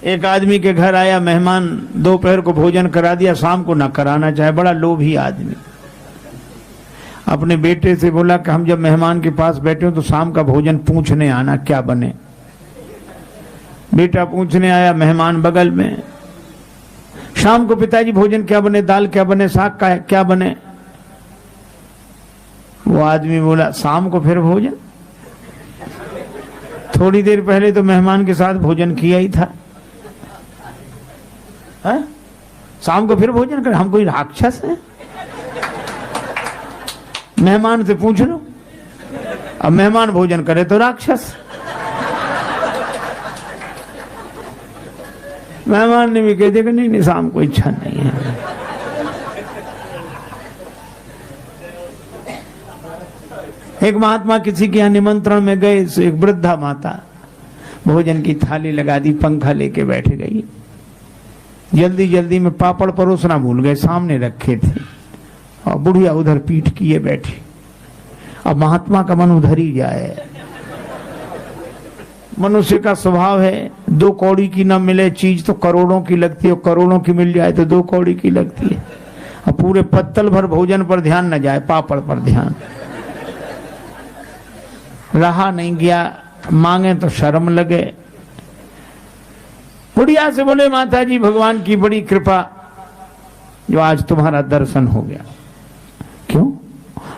एक आदमी के घर आया मेहमान, दोपहर को भोजन करा दिया, शाम को ना कराना चाहे, बड़ा लोभी आदमी। अपने बेटे से बोला कि हम जब मेहमान के पास बैठे हो तो शाम का भोजन पूछने आना क्या बने। बेटा पूछने आया, मेहमान बगल में। शाम को पिताजी भोजन क्या बने, दाल क्या बने, साग का क्या बने। वो आदमी बोला शाम को फिर भोजन, थोड़ी देर पहले तो मेहमान के साथ भोजन किया ही था, है? शाम को फिर भोजन कर, हम कोई राक्षस हैं? मेहमान से पूछ लो, अब मेहमान भोजन करे तो राक्षस। मेहमान ने भी कह दिया कि नहीं शाम को इच्छा नहीं है। एक महात्मा किसी के यहाँ निमंत्रण में गए, एक वृद्धा माता भोजन की थाली लगा दी, पंखा लेके बैठ गई। जल्दी जल्दी में पापड़ परोसना भूल गए, सामने रखे थे, और बुढ़िया उधर पीठ किए बैठी। अब महात्मा का मन उधर ही जाए। मनुष्य का स्वभाव है, 2 कौड़ी की न मिले चीज तो करोड़ों की लगती है, और करोड़ों की मिल जाए तो 2 कौड़ी की लगती है। और पूरे पत्तल भर भोजन पर ध्यान न जाए, पापड़ पर ध्यान। रहा नहीं गया, मांगे तो शर्म लगे। बुढ़िया से बोले माता जी भगवान की बड़ी कृपा जो आज तुम्हारा दर्शन हो गया। क्यों?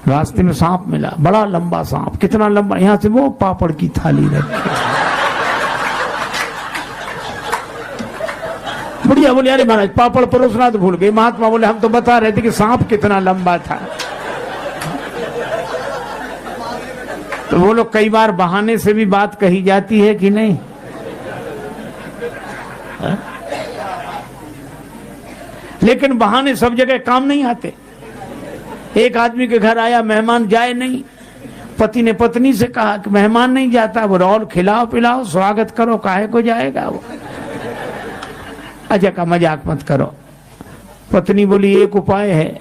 रास्ते में सांप मिला, बड़ा लंबा सांप। कितना लंबा? यहां से वो पापड़ की थाली रखी। बुढ़िया बोले अरे महाराज पापड़ परोसना तो भूल गए। महात्मा बोले हम तो बता रहे थे कि सांप कितना लंबा था। तो वो लोग कई बार बहाने से भी बात कही जाती है कि नहीं? है? लेकिन बहाने सब जगह काम नहीं आते। एक आदमी के घर आया मेहमान, जाए नहीं। पति ने पत्नी से कहा कि मेहमान नहीं जाता, वो और खिलाओ पिलाओ स्वागत करो, काहे को जाएगा वो। अच्छा का मजाक मत करो। पत्नी बोली एक उपाय है,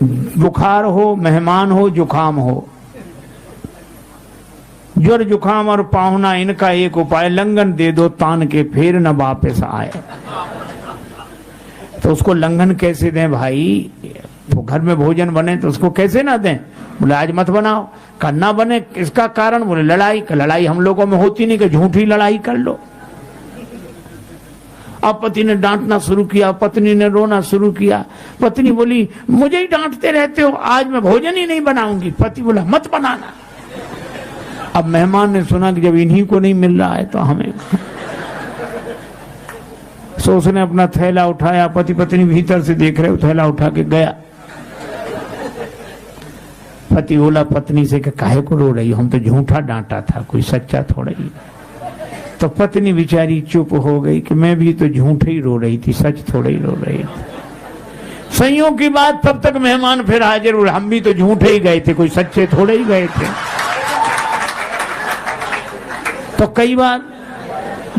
बुखार हो, मेहमान हो, जुखाम हो, ज्वर जुखाम और पाहुना, इनका एक उपाय, लंगन दे दो तान के फिर न वापस आए। तो उसको लंगन कैसे दें भाई? तो घर में भोजन बने तो उसको कैसे ना दें? बोले आज मत बनाओ। करना बने, इसका कारण? बोले लड़ाई। लड़ाई हम लोगों में होती नहीं कि झूठी लड़ाई कर लो। अब पति ने डांटना शुरू किया, पत्नी ने रोना शुरू किया। पत्नी बोली मुझे ही डांटते रहते हो, आज मैं भोजन ही नहीं बनाऊंगी। पति बोला मत बनाना। अब मेहमान ने सुना कि जब इन्हीं को नहीं मिल रहा है तो हमें। सो उसने अपना थैला उठाया, पति पत्नी भीतर से देख रहे, थैला उठा के गया। पति बोला पत्नी से कि काहे को रो रही हो, हम तो झूठा डांटा था, कोई सच्चा थोड़ा ही। तो पत्नी बेचारी चुप हो गई कि मैं भी तो झूठ ही रो रही थी, सच थोड़ा ही रो रही थी। संयोग की बात, तब तक मेहमान फिर हाजिर हुए। हम भी तो झूठे ही गए थे, कोई सच्चे थोड़े ही गए थे। तो कई बार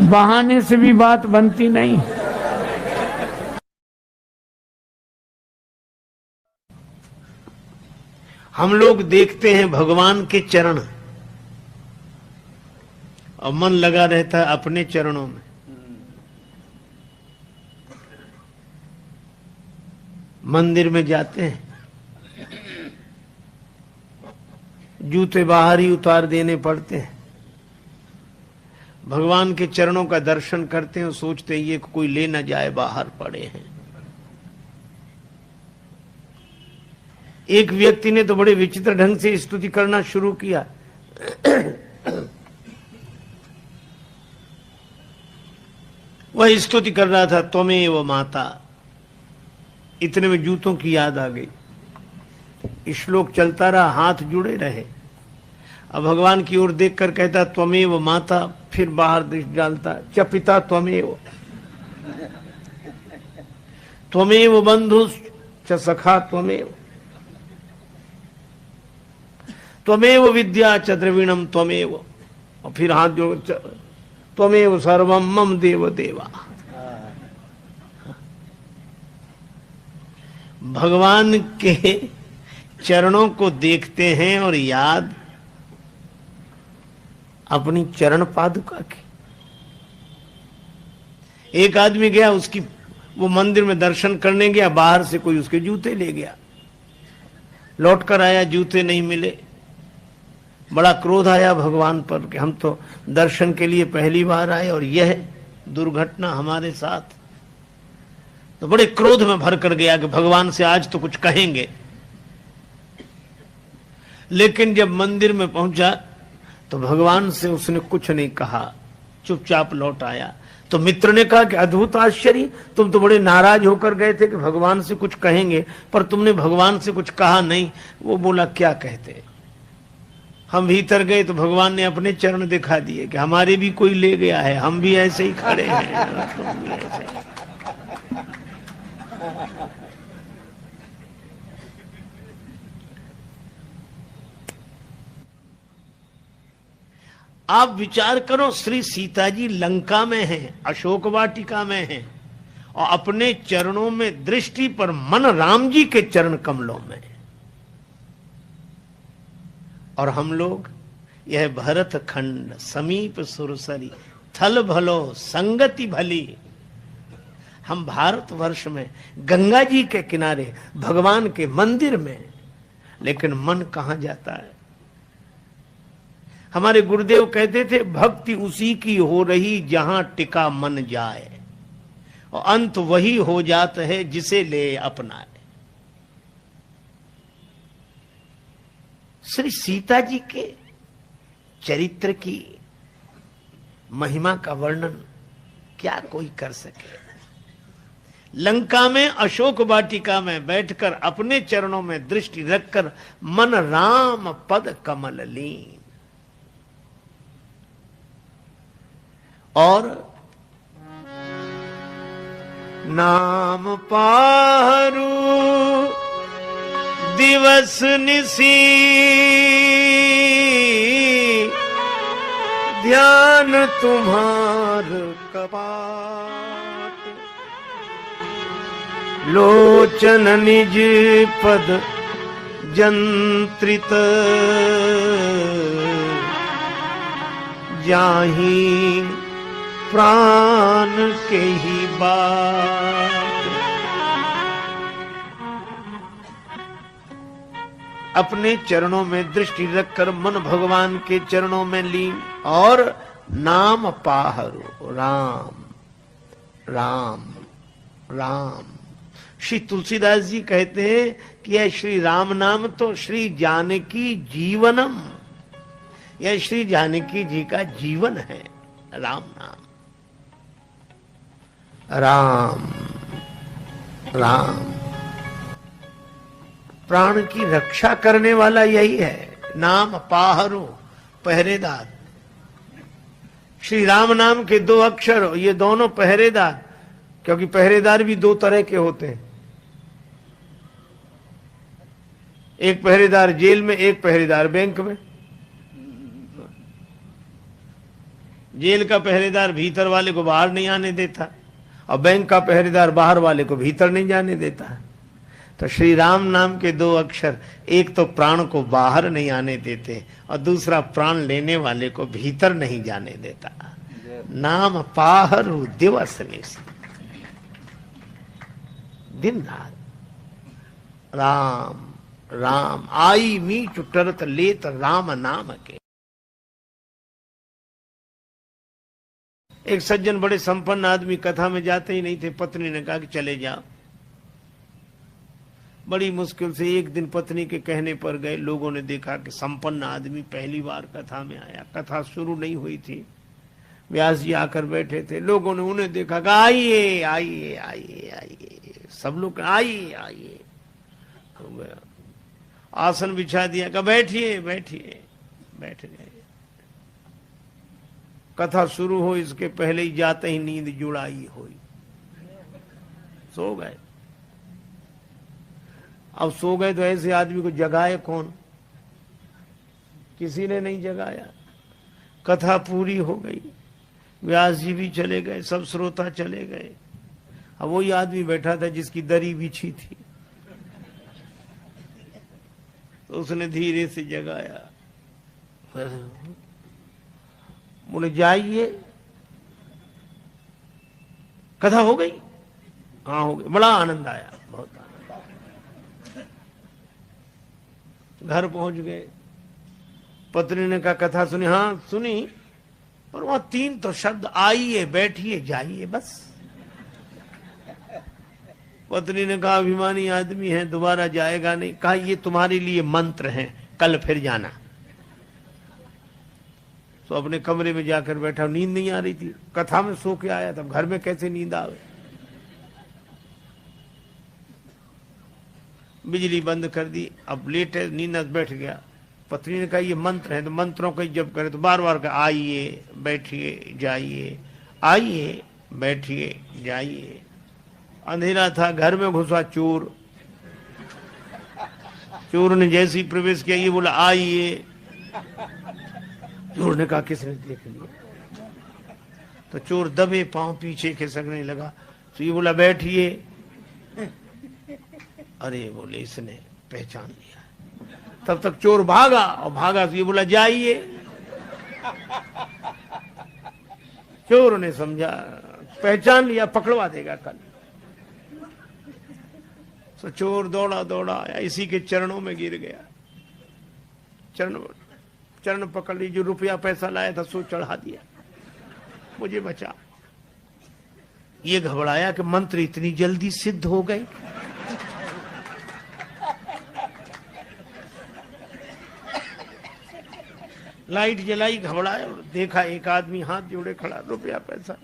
बहाने से भी बात बनती नहीं। हम लोग देखते हैं भगवान के चरण और मन लगा रहता है अपने चरणों में। मंदिर में जाते हैं, जूते बाहर ही उतार देने पड़ते हैं। भगवान के चरणों का दर्शन करते हैं, सोचते हैं ये कोई ले ना जाए, बाहर पड़े हैं। एक व्यक्ति ने तो बड़े विचित्र ढंग से स्तुति करना शुरू किया। वह स्तुति कर रहा था त्वमेव माता। इतने में जूतों की याद आ गई। श्लोक चलता रहा, हाथ जुड़े रहे। अब भगवान की ओर देखकर कहता त्वमेव माता, फिर बाहर दृष्टि डालता च पिता त्वमेव, त्वमेव बंधु च सखा त्वमेव, त्वमेव विद्या च द्रविणम त्वमेव, और फिर हाथ जोड़ त्वमेव सर्वम मम देव देवा। भगवान के चरणों को देखते हैं और याद अपनी चरण पादुका की। एक आदमी गया, उसकी वो मंदिर में दर्शन करने गया, बाहर से कोई उसके जूते ले गया, लौट कर आया, जूते नहीं मिले। बड़ा क्रोध आया भगवान पर कि हम तो दर्शन के लिए पहली बार आए और यह दुर्घटना हमारे साथ। तो बड़े क्रोध में भर कर गया कि भगवान से आज तो कुछ कहेंगे। लेकिन जब मंदिर में पहुंचा तो भगवान से उसने कुछ नहीं कहा, चुपचाप लौट आया। तो मित्र ने कहा कि अद्भुत आश्चर्य, तुम तो बड़े नाराज होकर गए थे कि भगवान से कुछ कहेंगे, पर तुमने भगवान से कुछ कहा नहीं। वो बोला क्या कहते। हम भीतर गए तो भगवान ने अपने चरण दिखा दिए कि हमारे भी कोई ले गया है, हम भी ऐसे ही खड़े हैं, तुम भी ऐसे। आप विचार करो, श्री सीता जी लंका में हैं, अशोक वाटिका में हैं, और अपने चरणों में दृष्टि पर मन राम जी के चरण कमलों में। और हम लोग यह भरत खंड समीप सुरसरी थल भलो संगति भली। हम भारतवर्ष में गंगा जी के किनारे भगवान के मंदिर में, लेकिन मन कहां जाता है। हमारे गुरुदेव कहते थे भक्ति उसी की हो रही जहां टिका मन जाए, और अंत वही हो जाता है जिसे ले अपनाए। श्री सीता जी के चरित्र की महिमा का वर्णन क्या कोई कर सके। लंका में अशोक वाटिका में बैठकर अपने चरणों में दृष्टि रखकर मन राम पद कमल लीन। और नाम पारू दिवस निसी ध्यान तुम्हार कपाट, लोचन निज पद जंत्रित जाही प्राण के ही बात। अपने चरणों में दृष्टि रखकर मन भगवान के चरणों में लीन, और नाम पाहरो राम राम राम। श्री तुलसीदास जी कहते हैं कि यह श्री राम नाम तो श्री जानकी जीवनम, यह श्री जानकी जी का जीवन है। राम नाम, राम राम, प्राण की रक्षा करने वाला यही है। नाम पाहरो पहरेदार। श्री राम नाम के दो अक्षर, ये दोनों पहरेदार, क्योंकि पहरेदार भी दो तरह के होते हैं। एक पहरेदार जेल में, एक पहरेदार बैंक में। जेल का पहरेदार भीतर वाले को बाहर नहीं आने देता, और बैंक का पहरेदार बाहर वाले को भीतर नहीं जाने देता। तो श्री राम नाम के दो अक्षर, एक तो प्राण को बाहर नहीं आने देते, और दूसरा प्राण लेने वाले को भीतर नहीं जाने देता। नाम पाहरु दिवस निस, दिन रात राम राम। आई मीठ टरत लेत राम नाम के। एक सज्जन बड़े संपन्न आदमी कथा में जाते ही नहीं थे। पत्नी ने कहा कि चले जाओ। बड़ी मुश्किल से एक दिन पत्नी के कहने पर गए। लोगों ने देखा कि संपन्न आदमी पहली बार कथा में आया। कथा शुरू नहीं हुई थी, व्यास जी आकर बैठे थे। लोगों ने उन्हें देखा कि आइए आइए आइए आइए, सब लोग आइए आइए। आसन बिछा दिया, कहा बैठिए बैठिए, बैठ गए। कथा शुरू हो इसके पहले ही जाते ही नींद जुड़ाई हुई, सो गए। अब सो गए तो ऐसे आदमी को जगाए कौन? किसी ने नहीं जगाया। कथा पूरी हो गई, व्यास जी भी चले गए, सब श्रोता चले गए। अब वही आदमी बैठा था जिसकी दरी बिछी थी, तो उसने धीरे से जगाया। बोले जाइए। कथा हो गई? हाँ हो गई। बड़ा आनंद आया, बहुत आनंद आया। घर पहुंच गए, पत्नी ने कहा कथा सुनी? हाँ सुनी, पर वहां 3 तो शब्द, आइए बैठिए जाइए, बस। पत्नी ने कहा अभिमानी आदमी है, दोबारा जाएगा नहीं। कहा ये तुम्हारे लिए मंत्र हैं, कल फिर जाना। तो अपने कमरे में जाकर बैठा, नींद नहीं आ रही थी, कथा में सो के आया, तब घर में कैसे नींद आवे। बिजली बंद कर दी, अब लेटे नींद बैठ गया। पत्नी ने कहा ये मंत्र है, तो मंत्रों का जप करे, तो बार बार कहा आइए बैठिए जाइए, आइए बैठिए जाइए। अंधेरा था, घर में घुसा चोर। चोर ने जैसे ही प्रवेश किया, ये बोला आइए। चोर ने कहा किसने देख लिया? तो चोर दबे पांव पीछे खिसकने लगा, तो ये बोला बैठिए। अरे बोले इसने पहचान लिया। तब तक चोर भागा, और भागा तो ये बोला जाइए। चोर ने समझा पहचान लिया, पकड़वा देगा कल। तो चोर दौड़ा दौड़ा आया, इसी के चरणों में गिर गया। चरण पकड़ ली, जो रुपया पैसा लाया था सो चढ़ा दिया, मुझे बचा। ये घबराया कि मंत्र इतनी जल्दी सिद्ध हो गए। लाइट जलाई, घबराया, देखा एक आदमी हाथ जोड़े खड़ा, रुपया पैसा।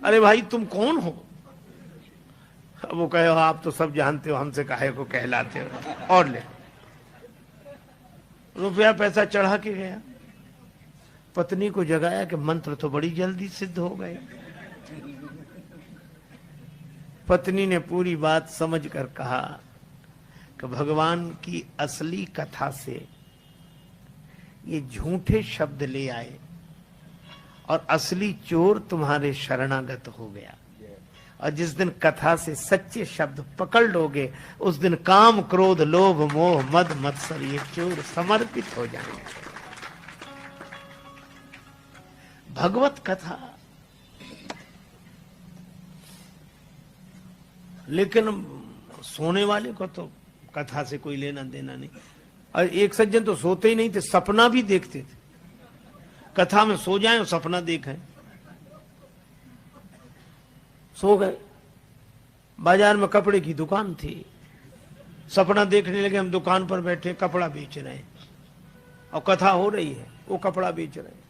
अरे भाई तुम कौन हो? वो कहे आप तो सब जानते हो, हमसे काहे को कहलाते हो, और ले। रुपया पैसा चढ़ा के गया। पत्नी को जगाया कि मंत्र तो बड़ी जल्दी सिद्ध हो गए। पत्नी ने पूरी बात समझ कर कहा कि भगवान की असली कथा से ये झूठे शब्द ले आए, और असली चोर तुम्हारे शरणागत हो गया। और जिस दिन कथा से सच्चे शब्द पकड़ लोगे, उस दिन काम क्रोध लोभ मोह मद मत्सर ये चोर समर्पित हो जाएंगे। भगवत कथा। लेकिन सोने वाले को तो कथा से कोई लेना देना नहीं। और एक सज्जन तो सोते ही नहीं थे, सपना भी देखते थे। कथा में सो जाएं और सपना देखें। सो गए, बाजार में कपड़े की दुकान थी, सपना देखने लगे हम दुकान पर बैठे कपड़ा बेच रहे हैं, और कथा हो रही है, वो कपड़ा बेच रहे हैं।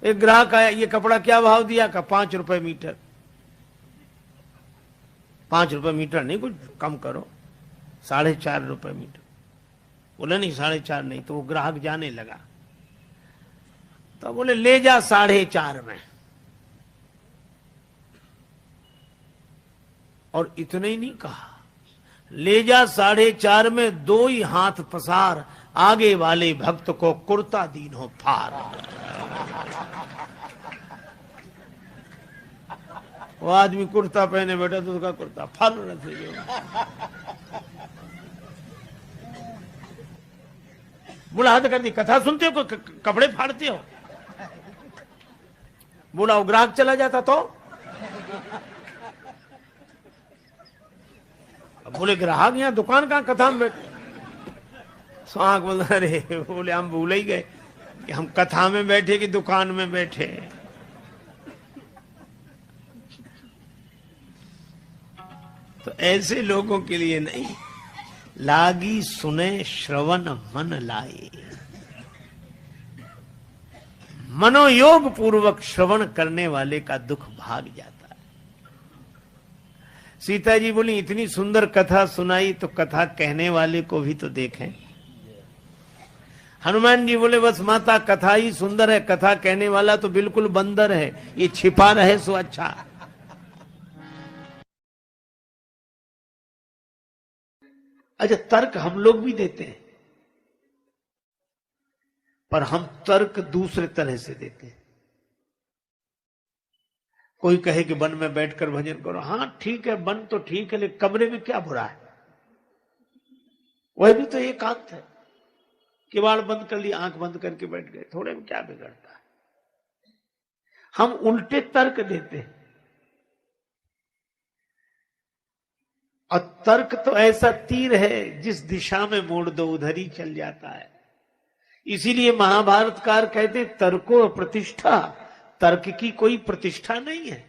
एक ग्राहक आया, ये कपड़ा क्या भाव दिया? का 5 रुपए मीटर। 5 रुपए मीटर नहीं, कुछ कम करो, 4.5 रुपए मीटर। बोले नहीं 4.5 नहीं। तो वो ग्राहक जाने लगा, तो बोले ले जा 4.5 में। और इतने ही नहीं कहा, ले जा 4.5 में, 2 ही हाथ पसार, आगे वाले भक्त को कुर्ता दीन हो फार। वो आदमी कुर्ता पहने बैठा तो उसका कुर्ता फल रखे। बोला हद कर दी, कथा सुनते हो कपड़े फाड़ते हो? बोला वो ग्राहक चला जाता तो? बोले ग्राहक यहाँ दुकान कहाँ, कथा में बैठे। स्वांग बोल रहे, बोले हम भूल ही गए कि हम कथा में बैठे कि दुकान में बैठे। तो ऐसे लोगों के लिए नहीं, लागी सुने श्रवण मन लाए। मनोयोग पूर्वक श्रवण करने वाले का दुख भाग जाता है। सीता जी बोली इतनी सुंदर कथा सुनाई, तो कथा कहने वाले को भी तो देखें। हनुमान जी बोले बस माता कथा ही सुंदर है, कथा कहने वाला तो बिल्कुल बंदर है, ये छिपा रहे सो अच्छा। अच्छा, तर्क हम लोग भी देते हैं, पर हम तर्क दूसरे तरह से देते हैं। कोई कहे कि वन में बैठकर भजन करो, हाँ ठीक है, वन तो ठीक है, लेकिन कमरे में क्या बुरा है? वह भी तो एकांत है। किवाड़ बंद कर लिया, आंख बंद करके बैठ गए, थोड़े में क्या बिगड़ता है? हम उल्टे तर्क देते हैं। और तर्क तो ऐसा तीर है जिस दिशा में मोड़ दो उधर ही चल जाता है। इसीलिए महाभारतकार कहते तर्को प्रतिष्ठा, तर्क की कोई प्रतिष्ठा नहीं है।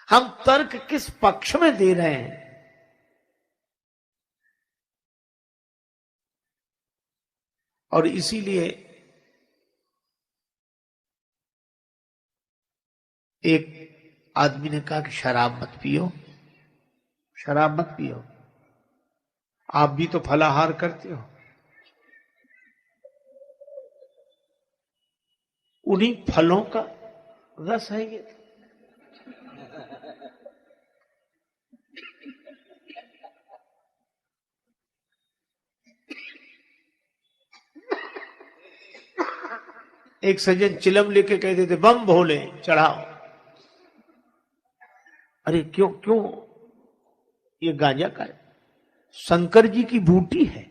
हम तर्क किस पक्ष में दे रहे हैं, और इसीलिए एक आदमी ने कहा कि शराब मत पियो, शराब मत पियो, आप भी तो फलाहार करते हो। उन्हीं फलों का रस है ये। एक सज्जन चिलम लेके कहते थे बम भोले चढ़ाओ। अरे क्यों क्यों, ये गांजा का है, शंकर जी की बूटी है।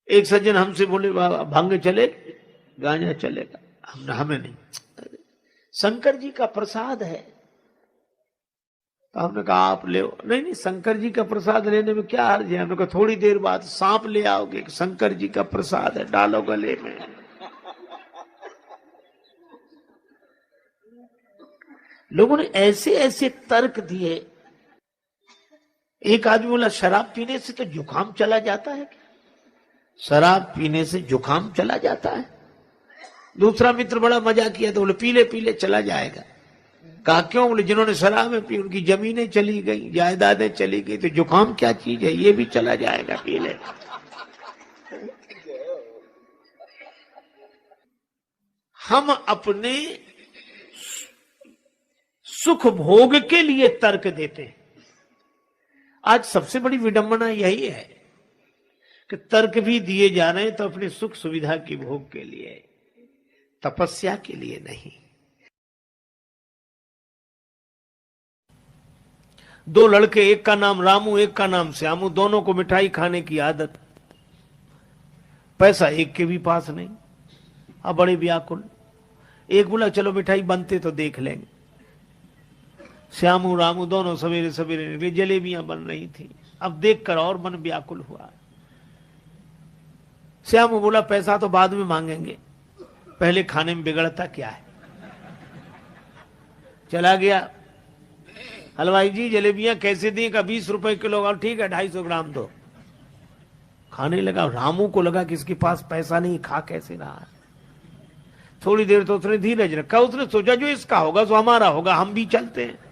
एक सज्जन हमसे बोले भांग चले, गांजा चलेगा, हमें नहीं, शंकर जी का प्रसाद है। तो हमने कहा आप ले, नहीं नहीं शंकर जी का प्रसाद लेने में क्या हर्ज है। हमने कहा थोड़ी देर बाद सांप ले आओगे, शंकर जी का प्रसाद है, डालो गले में। लोगों ने ऐसे ऐसे तर्क दिए। एक आदमी बोला शराब पीने से तो जुकाम चला जाता है क्या? शराब पीने से जुकाम चला जाता है? दूसरा मित्र बड़ा मजा किया तो बोले पीले पीले चला जाएगा। कहा क्यों? बोले जिन्होंने शराब पी उनकी जमीनें चली गई, जायदादें चली गई, तो जुकाम क्या चीज है, ये भी चला जाएगा पीले। हम अपने सुख भोग के लिए तर्क देते हैं। आज सबसे बड़ी विडंबना यही है कि तर्क भी दिए जा रहे हैं तो अपनी सुख सुविधा की भोग के लिए, तपस्या के लिए नहीं। दो लड़के, एक का नाम रामू एक का नाम श्यामू, दोनों को मिठाई खाने की आदत। पैसा एक के भी पास नहीं, अब बड़े व्याकुल। एक बोला चलो मिठाई बनते तो देख लेंगे। श्यामू रामू दोनों सवेरे सवेरे निकले, जलेबियां बन रही थी। अब देखकर और मन व्याकुल हुआ। श्यामू बोला पैसा तो बाद में मांगेंगे, पहले खाने में बिगड़ता क्या है। चला गया, हलवाई जी जलेबियां कैसे दी? का 20 रुपए किलो। और ठीक है 250 ग्राम दो। खाने लगा। रामू को लगा कि इसके पास पैसा नहीं, खा कैसे रहा है। थोड़ी देर तो उसने धीरज रखा, उसने सोचा जो इसका होगा सो हमारा होगा, हम भी चलते हैं।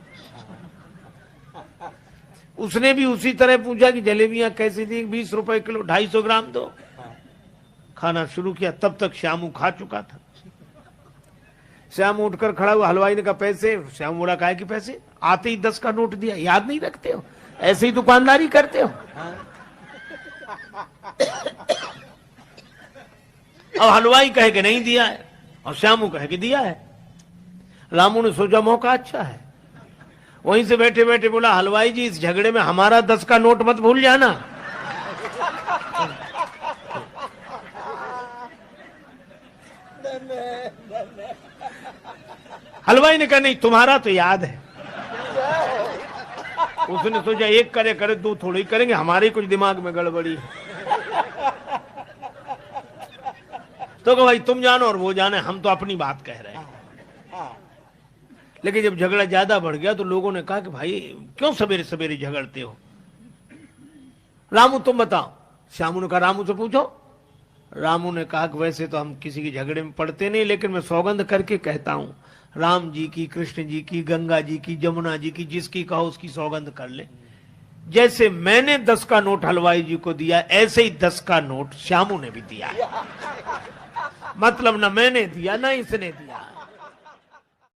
उसने भी उसी तरह पूछा कि जलेबियां कैसे दी? 20 रुपए किलो, 250 ग्राम दो। खाना शुरू किया, तब तक श्यामू खा चुका था। श्यामू उठकर खड़ा हुआ, हलवाई ने कहा पैसे? श्यामू बोला काहे कि पैसे? आते ही 10 का नोट दिया। याद नहीं रखते हो? ऐसे ही दुकानदारी करते हो? अब हलवाई कहे कि नहीं दिया है और श्यामू कहे कि दिया है। रामू ने सोचा मौका अच्छा है, वहीं से बैठे बैठे बोला हलवाई जी इस झगड़े में हमारा 10 का नोट मत भूल जाना। हलवाई ने कहा नहीं तुम्हारा तो याद है। उसने सोचा एक करे करे दो थोड़ी करेंगे, हमारे कुछ दिमाग में गड़बड़ी है। तो कहा भाई तुम जानो और वो जाने, हम तो अपनी बात कह रहे हैं। लेकिन जब झगड़ा ज्यादा बढ़ गया तो लोगों ने कहा कि भाई क्यों सवेरे सवेरे झगड़ते हो? रामू तुम बताओ। श्यामू ने कहा रामू से पूछो। रामू ने कहा कि वैसे तो हम किसी के झगड़े में पड़ते नहीं, लेकिन मैं सौगंध करके कहता हूं, राम जी की, कृष्ण जी की, गंगा जी की, जमुना जी की, जिसकी कहो उसकी सौगंध कर ले। जैसे मैंने 10 का नोट हलवाई जी को दिया, ऐसे ही 10 का नोट श्यामू ने भी दिया है। मतलब ना मैंने दिया ना इसने दिया।